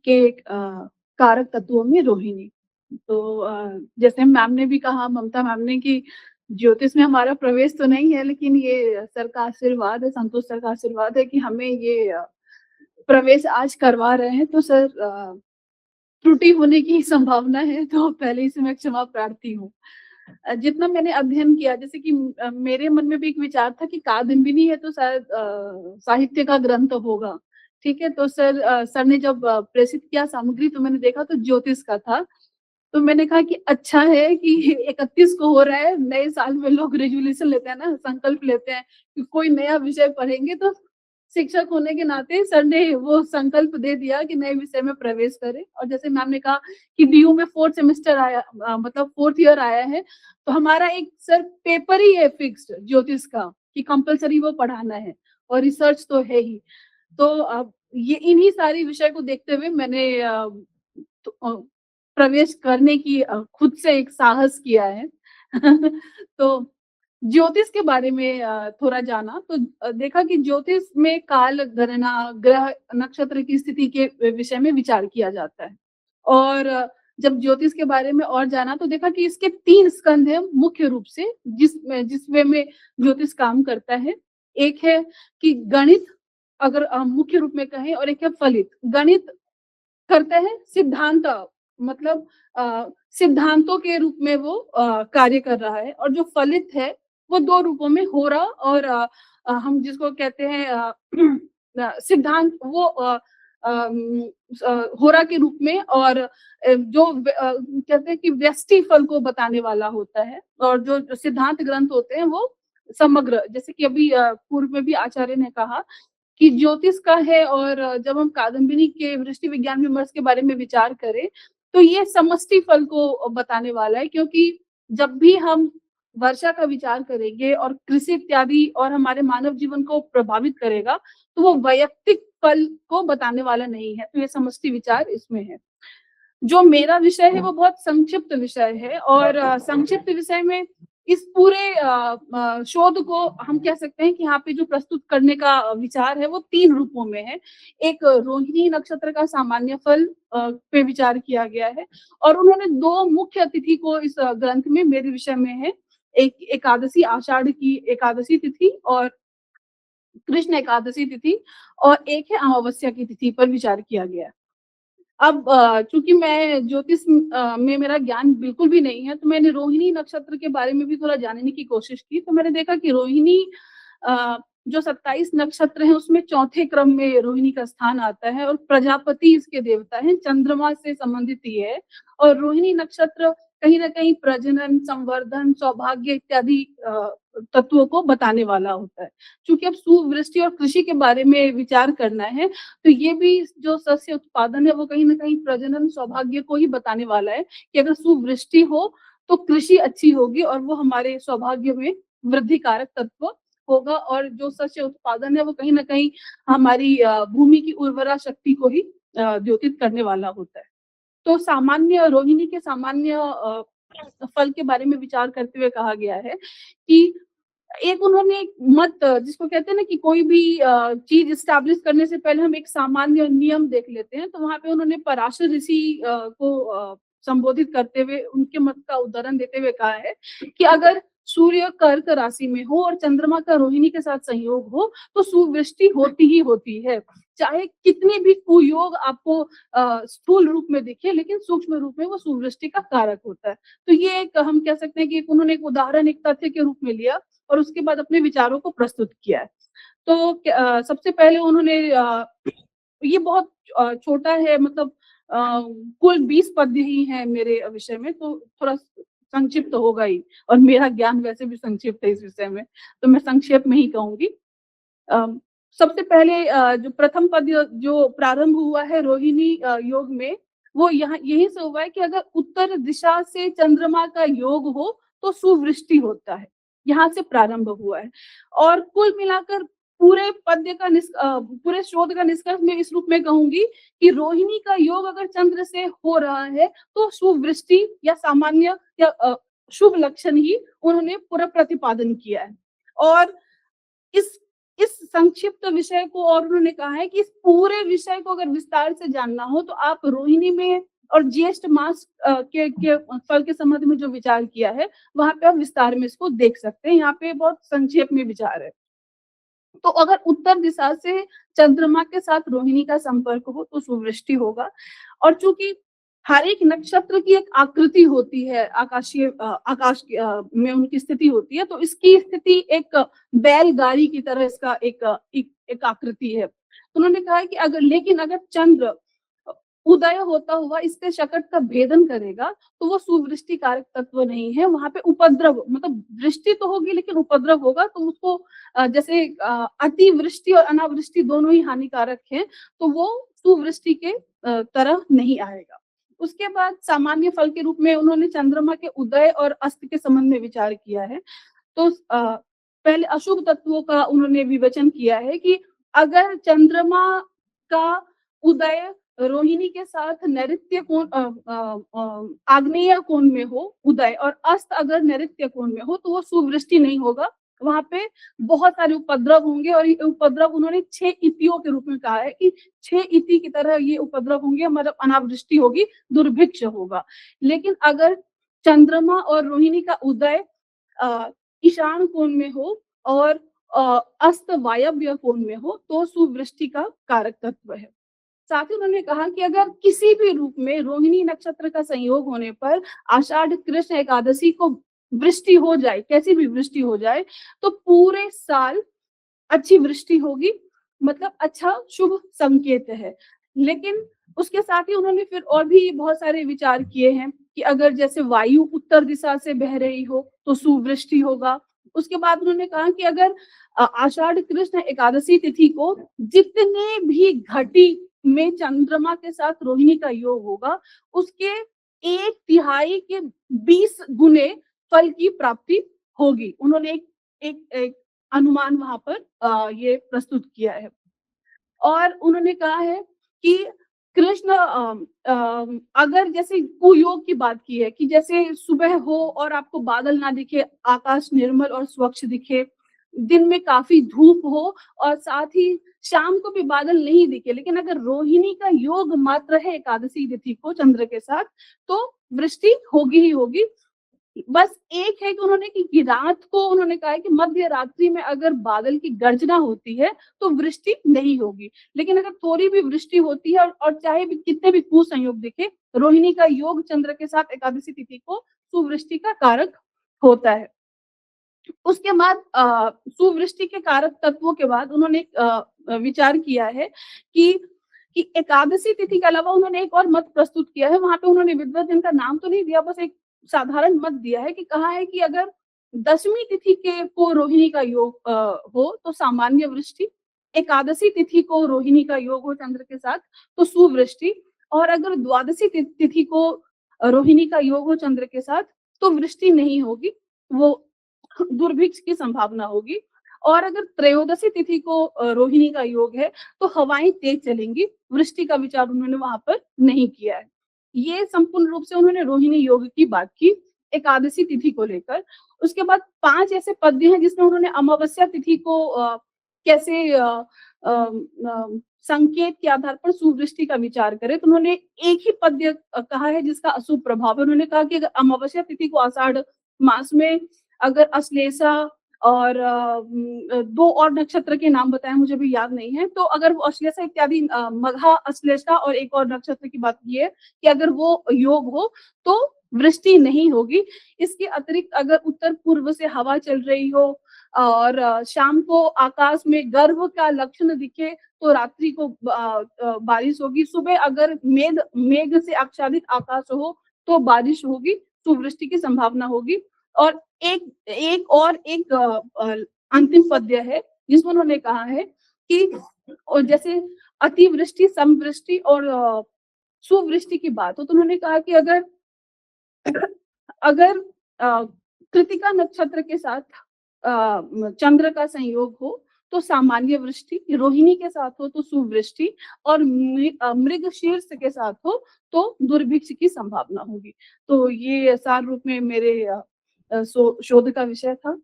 के कारक तत्वों में रोहिणी। तो जैसे मैम ने भी कहा, ममता मैम ने, कि ज्योतिष में हमारा प्रवेश तो नहीं है, लेकिन ये सर का आशीर्वाद है, संतोष सर का आशीर्वाद है कि हमें ये प्रवेश आज करवा रहे हैं। तो सर, त्रुटि होने की संभावना है, तो पहले ही से मैं क्षमा प्रार्थी हूँ। जितना मैंने अध्ययन किया, जैसे कि मेरे मन में भी एक विचार था कि कादम्बिनी है तो शायद साहित्य का ग्रंथ होगा, ठीक है। तो सर ने जब प्रेषित किया सामग्री, तो मैंने देखा तो ज्योतिष का था। तो मैंने कहा कि अच्छा है कि 31 को हो रहा है, नए साल में लोग रेज़ोल्यूशन लेते हैं ना, संकल्प लेते हैं कि कोई नया विषय पढ़ेंगे, तो शिक्षक होने के नाते सर ने वो संकल्प दे दिया कि नए विषय में प्रवेश करें। और जैसे मैम ने कहा कि डीयू में 4th सेमेस्टर आया, मतलब 4th ईयर आया है, तो हमारा एक सर पेपर ही है फिक्स्ड ज्योतिष का कि कंपल्सरी वो पढ़ाना है, और रिसर्च तो है ही। तो अब ये इन्हीं सारी विषय को देखते हुए मैंने तो प्रवेश करने की खुद से एक साहस किया है। तो ज्योतिष के बारे में थोड़ा जाना, तो देखा कि ज्योतिष में काल गणना, ग्रह, नक्षत्र की स्थिति के विषय में विचार किया जाता है। और जब ज्योतिष के बारे में और जाना, तो देखा कि इसके 3 स्कंध हैं मुख्य रूप से, जिस वे में ज्योतिष काम करता है। एक है कि गणित, अगर मुख्य रूप में कहें, और एक है फलित। गणित करता है सिद्धांत, मतलब सिद्धांतों के रूप में वो कार्य कर रहा है। और जो फलित है वो 2 रूपों में, होरा और हम जिसको कहते हैं सिद्धांत, वो होरा के रूप में, और जो कहते हैं कि व्यष्टि फल को बताने वाला होता है। और जो सिद्धांत ग्रंथ होते हैं वो समग्र, जैसे कि अभी पूर्व में भी आचार्य ने कहा कि ज्योतिष का है। और जब हम कादम्बिनी के वृष्टि विज्ञान विमर्श के बारे में विचार करें, तो ये समष्टि फल को बताने वाला है, क्योंकि जब भी हम वर्षा का विचार करेंगे और कृषि इत्यादि और हमारे मानव जीवन को प्रभावित करेगा, तो वो वैयक्तिक फल को बताने वाला नहीं है। तो ये समष्टि विचार इसमें है। जो मेरा विषय है वो बहुत संक्षिप्त विषय है, और संक्षिप्त विषय में इस पूरे शोध को हम कह सकते हैं कि यहाँ पे जो प्रस्तुत करने का विचार है वो 3 रूपों में है। एक रोहिणी नक्षत्र का सामान्य फल पे विचार किया गया है, और उन्होंने 2 मुख्य अतिथि को इस ग्रंथ में मेरे विषय में है। एक एकादशी, आषाढ़ की एकादशी तिथि और कृष्ण एकादशी तिथि, और एक है अमावस्या की तिथि पर विचार किया गया है। अब चूँकि मैं ज्योतिष में मेरा ज्ञान बिल्कुल भी नहीं है, तो मैंने रोहिणी नक्षत्र के बारे में भी थोड़ा जानने की कोशिश की। तो मैंने देखा कि रोहिणी जो 27 नक्षत्र हैं, उसमें चौथे क्रम में रोहिणी का स्थान आता है, और प्रजापति इसके देवता हैं, चंद्रमा से संबंधित ये है। और रोहिणी नक्षत्र कहीं न कहीं प्रजनन, संवर्धन, सौभाग्य इत्यादि तत्वों को बताने वाला होता है। चूँकि अब सुवृष्टि और कृषि के बारे में विचार करना है, तो ये भी जो शस्य उत्पादन है वो कहीं न कहीं प्रजनन, सौभाग्य को ही बताने वाला है कि अगर सुवृष्टि हो तो कृषि अच्छी होगी, और वो हमारे सौभाग्य में वृद्धि कारक तत्व होगा। और जो शस्य उत्पादन है वो कहीं न कहीं हमारी भूमि की उर्वरा शक्ति को ही द्योतित करने वाला होता है। तो सामान्य रोहिणी के सामान्य फल के बारे में विचार करते हुए कहा गया है कि एक उन्होंने एक मत, जिसको कहते हैं ना कि कोई भी चीज़ एस्टैब्लिश करने से पहले हम एक सामान्य नियम देख लेते हैं, तो वहाँ पे उन्होंने पराशर ऋषि को संबोधित करते हुए उनके मत का उदाहरण देते हुए कहा है कि अगर सूर्य कर्क राशि में हो और चंद्रमा का रोहिणी के साथ संयोग हो, तो सुवृष्टि होती ही होती है। चाहे कितने भी कुयोग आपको स्थूल रूप में दिखे, लेकिन सूक्ष्म रूप में वो सुवृष्टि का कारक होता है। तो ये एक हम कह सकते हैं कि उन्होंने एक उदाहरण, एक तथ्य के रूप में लिया, और उसके बाद अपने विचारों को प्रस्तुत किया है। तो सबसे पहले उन्होंने ये बहुत छोटा है, मतलब कुल 20 पद्य ही हैं मेरे विषय में, तो थोड़ा संक्षिप्त होगा ही, और मेरा ज्ञान वैसे भी संक्षिप्त है इस विषय में, तो मैं संक्षेप में ही कहूँगी। अ, सबसे पहले जो प्रथम पद्य जो प्रारंभ हुआ है रोहिणी योग में, वो यहाँ यहीं से हुआ है कि अगर उत्तर दिशा से चंद्रमा का योग हो, तो सुवृष्टि होता है। यहाँ से प्रारंभ हुआ है, और कुल मिलाकर पूरे पद्य का पूरे शोध का निष्कर्ष मैं इस रूप में कहूँगी कि रोहिणी का योग अगर चंद्र से हो रहा है, तो सुवृष्टि या सामान्य या शुभ लक्षण ही उन्होंने पूरा प्रतिपादन किया है। और इस इस संक्षिप्त विषय को और उन्होंने कहा है कि इस पूरे विषय को अगर विस्तार से जानना हो तो आप रोहिणी में और ज्येष्ठ मास के फल के संबंध में जो विचार किया है, वहाँ पे आप विस्तार में इसको देख सकते हैं। यहाँ पे बहुत संक्षेप में विचार है। तो अगर उत्तर दिशा से चंद्रमा के साथ रोहिणी का संपर्क हो तो सुवृष्टि होगा। और चूंकि हर एक नक्षत्र की एक आकृति होती है, में उनकी स्थिति होती है, तो इसकी स्थिति एक बैलगाड़ी की तरह इसका एक आकृति है। तो उन्होंने कहा है कि अगर चंद्र उदय होता हुआ इसके शकट का भेदन करेगा तो वो सुवृष्टि कारक तत्व नहीं है। वहां पे उपद्रव, मतलब वृष्टि तो होगी लेकिन उपद्रव होगा, तो उसको जैसे अतिवृष्टि और अनावृष्टि दोनों ही हानिकारक हैं, तो वो सुवृष्टि के तरह नहीं आएगा। उसके बाद सामान्य फल के रूप में उन्होंने चंद्रमा के उदय और अस्त के संबंध में विचार किया है। तो पहले अशुभ तत्वों का उन्होंने विवेचन किया है कि अगर चंद्रमा का उदय रोहिणी के साथ नैऋत्य कोण आग्नेय कोण में हो उदय, और अस्त अगर नैऋत्य कोण में हो, तो वो सुवृष्टि नहीं होगा। वहां पे बहुत सारे उपद्रव होंगे, और ये उपद्रव उन्होंने 6 इतियों के रूप में कहा है कि 6 इति की तरह ये उपद्रव होंगे, मतलब अनावृष्टि होगी, दुर्भिक्ष होगा। लेकिन अगर चंद्रमा और रोहिणी का उदय ईशान कोण में हो और अस्त वायव्य कोण में हो, तो सुवृष्टि का कारक तत्व है। साथ ही उन्होंने कहा कि अगर किसी भी रूप में रोहिणी नक्षत्र का संयोग होने पर आषाढ़ कृष्ण एकादशी को वृष्टि हो जाए, कैसी भी वृष्टि हो जाए, तो पूरे साल अच्छी वृष्टि होगी, मतलब अच्छा शुभ संकेत है। लेकिन उसके साथ ही उन्होंने फिर और भी बहुत सारे विचार किए हैं कि अगर जैसे वायु उत्तर दिशा से बह रही हो तो सुवृष्टि होगा। उसके बाद उन्होंने कहा कि अगर आषाढ़ कृष्ण एकादशी तिथि को जितने भी घटी में चंद्रमा के साथ रोहिणी का योग होगा, उसके 1/3 के 20 गुने फल की प्राप्ति होगी। उन्होंने एक अनुमान वहां पर ये प्रस्तुत किया है। और उन्होंने कहा है कि कृष्ण अगर जैसे कुयोग की बात की है कि जैसे सुबह हो और आपको बादल ना दिखे, आकाश निर्मल और स्वच्छ दिखे, दिन में काफी धूप हो और साथ ही शाम को भी बादल नहीं दिखे, लेकिन अगर रोहिणी का योग मात्र है एकादशी तिथि को चंद्र के साथ, तो वृष्टि होगी ही होगी। बस एक है कि उन्होंने कि रात को उन्होंने कहा है कि मध्य रात्रि में अगर बादल की गर्जना होती है तो वृष्टि नहीं होगी। लेकिन अगर थोड़ी भी वृष्टि होती है और चाहे भी कितने भी कुसंयोग दिखे, रोहिणी का योग चंद्र के साथ एकादशी तिथि को सुवृष्टि का कारक होता है। उसके बाद सुवृष्टि के कारक तत्वों के बाद उन्होंने विचार किया है कि एकादशी तिथि के अलावा उन्होंने एक और मत प्रस्तुत किया है। वहां पे उन्होंने विद्वत जिनका नाम तो नहीं दिया, बस एक साधारण मत दिया है कि कहा है कि अगर दशमी तिथि के को रोहिणी का योग हो तो सामान्य वृष्टि, एकादशी तिथि को रोहिणी का योग हो चंद्र के साथ तो सुवृष्टि, और अगर द्वादशी तिथि को रोहिणी का योग हो चंद्र के साथ तो वृष्टि नहीं होगी, वो दुर्भिक्ष की संभावना होगी। और अगर त्रयोदशी तिथि को रोहिणी का योग है तो हवाएं तेज चलेंगी, वृष्टि का विचार उन्होंने वहां पर नहीं किया है। ये संपूर्ण रूप से उन्होंने रोहिणी योग की बात की एकादशी तिथि को लेकर। उसके बाद 5 ऐसे पद्य हैं जिसमें उन्होंने अमावस्या तिथि को कैसे संकेत के आधार पर सुवृष्टि का विचार करें, तो उन्होंने एक ही पद्य कहा है जिसका अशुभ प्रभाव है। उन्होंने कहा कि अगर अमावस्या तिथि को आषाढ़ मास में अगर अश्लेषा और 2 और नक्षत्र के नाम बताए, मुझे भी याद नहीं है, तो अगर वो अश्लेषा इत्यादि मघा, अश्लेषा और एक और नक्षत्र की बात की है कि अगर वो योग हो तो वृष्टि नहीं होगी। इसके अतिरिक्त अगर उत्तर पूर्व से हवा चल रही हो और शाम को आकाश में गर्भ का लक्षण दिखे तो रात्रि को बारिश होगी। सुबह अगर मेघ से आच्छादित आकाश हो तो बारिश होगी, सुवृष्टि की संभावना होगी। और एक अंतिम पद्य है जिसमें उन्होंने कहा है कि और जैसे अतिवृष्टि, समवृष्टि और सुवृष्टि की बात हो, तो उन्होंने कहा कि अगर कृतिका नक्षत्र के साथ चंद्र का संयोग हो तो सामान्य वृष्टि, रोहिणी के साथ हो तो सुवृष्टि, और मृग शीर्ष के साथ हो तो दुर्भिक्ष की संभावना होगी। तो ये सार रूप में मेरे शोध का विषय था।